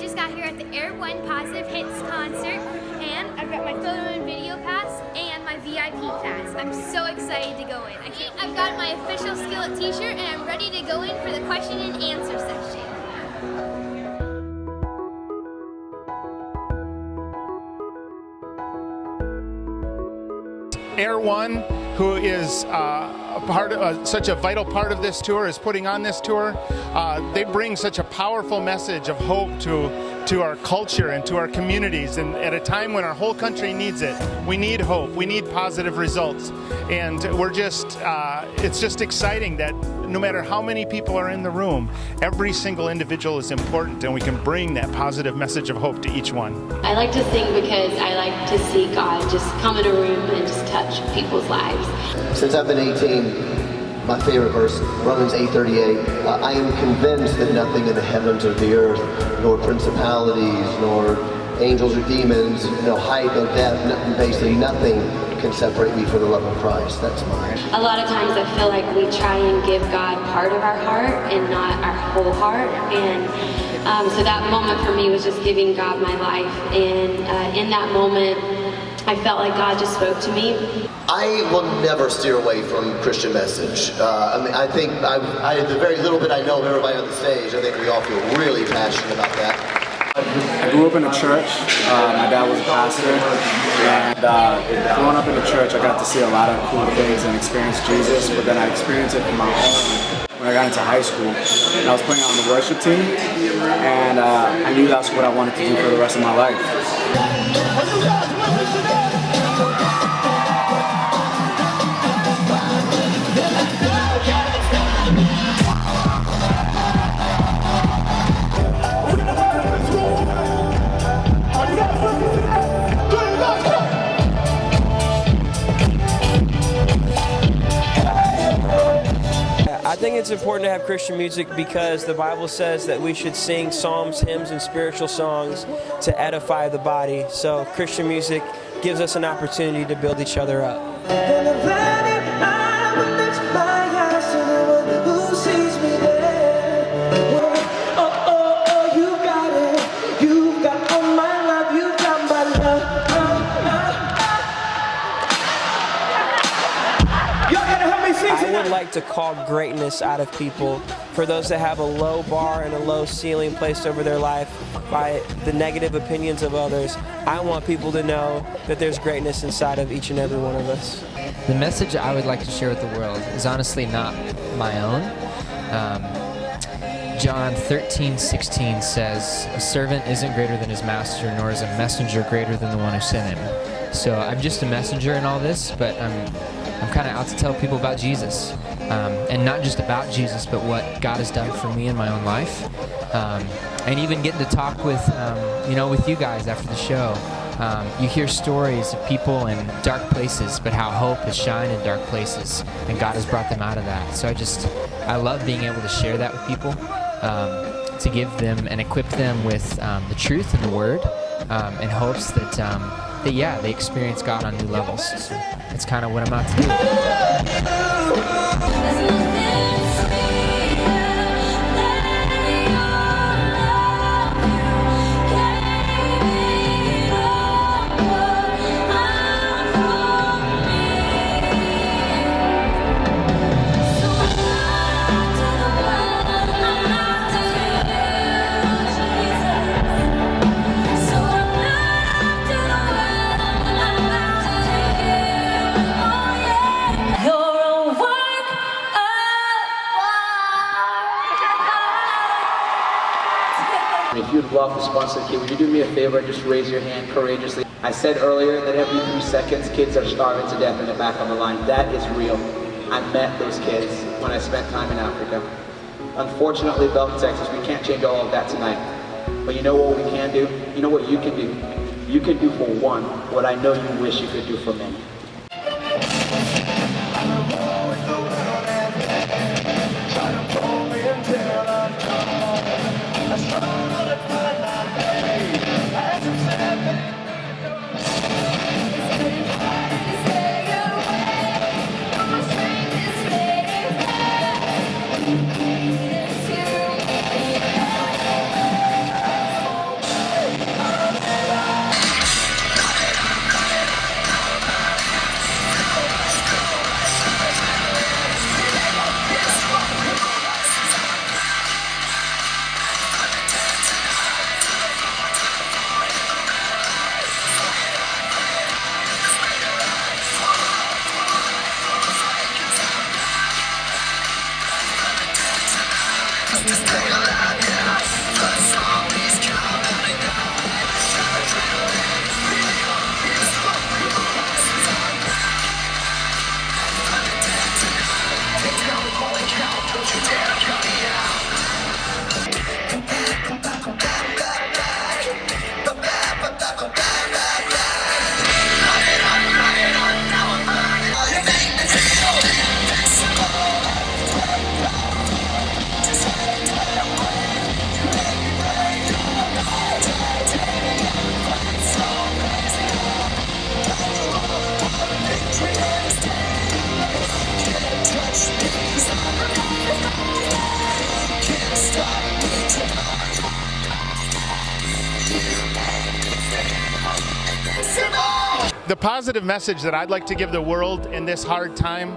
just got here at the Air1 Positive Hits concert, and I've got my photo and video pass and my VIP pass. I'm so excited to go in. I've got my official Skillet t-shirt, and I'm ready to go in for the question and answer section. Air1, who is such a vital part of this tour, is putting on this tour. They bring such a powerful message of hope to our culture and to our communities, and at a time when our whole country needs it. We need hope, we need positive results, and it's just exciting that no matter how many people are in the room, every single individual is important, and we can bring that positive message of hope to each one. I like to sing because I like to see God just come in a room and just touch people's lives. Since I've been 18, my favorite verse, Romans 8:38, I am convinced that nothing in the heavens or the earth, nor principalities, nor angels or demons, no height, no depth, basically nothing can separate me from the love of Christ. That's mine. A lot of times I feel like we try and give God part of our heart and not our whole heart, and so that moment for me was just giving God my life, and in that moment I felt like God just spoke to me. I will never steer away from Christian message. I think the very little bit I know of everybody on the stage, I think we all feel really passionate about that. I grew up in a church. My dad was a pastor, and growing up in the church, I got to see a lot of cool things and experience Jesus, but then I experienced it on my own when I got into high school. And I was playing on the worship team, and I knew that's what I wanted to do for the rest of my life. I think it's important to have Christian music because the Bible says that we should sing psalms, hymns, and spiritual songs to edify the body. So Christian music gives us an opportunity to build each other up. I would like to call greatness out of people. For those that have a low bar and a low ceiling placed over their life by the negative opinions of others, I want people to know that there's greatness inside of each and every one of us. The message I would like to share with the world is honestly not my own. John 13:16 says, "A servant isn't greater than his master, nor is a messenger greater than the one who sent him." So I'm just a messenger in all this, but I'm kind of out to tell people about Jesus, and not just about Jesus, but what God has done for me in my own life, and even getting to talk with, with you guys after the show. You hear stories of people in dark places, but how hope has shined in dark places, and God has brought them out of that. So I love being able to share that with people, to give them and equip them with the truth and the Word, in hopes that they experience God on new levels. So it's kind of what I'm out to do. If you'd love to sponsor a kid, would you do me a favor and just raise your hand courageously? I said earlier that every 3 seconds kids are starving to death and they're back on the line. That is real. I met those kids when I spent time in Africa. Unfortunately, Belton, Texas, we can't change all of that tonight. But you know what we can do? You know what you can do? You can do for one what I know you wish you could do for many. The positive message that I'd like to give the world in this hard time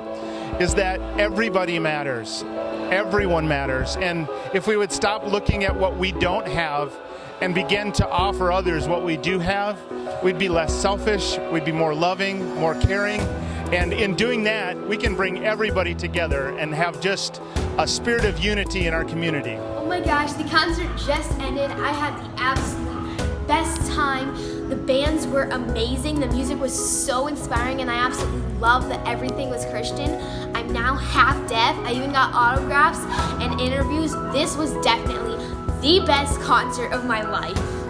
is that everybody matters. Everyone matters. And if we would stop looking at what we don't have and begin to offer others what we do have, we'd be less selfish, we'd be more loving, more caring. And in doing that, we can bring everybody together and have just a spirit of unity in our community. Oh my gosh, the concert just ended. I had the absolute best time. The bands were amazing. The music was so inspiring, and I absolutely love that everything was Christian. I'm now half deaf. I even got autographs and interviews. This was definitely the best concert of my life.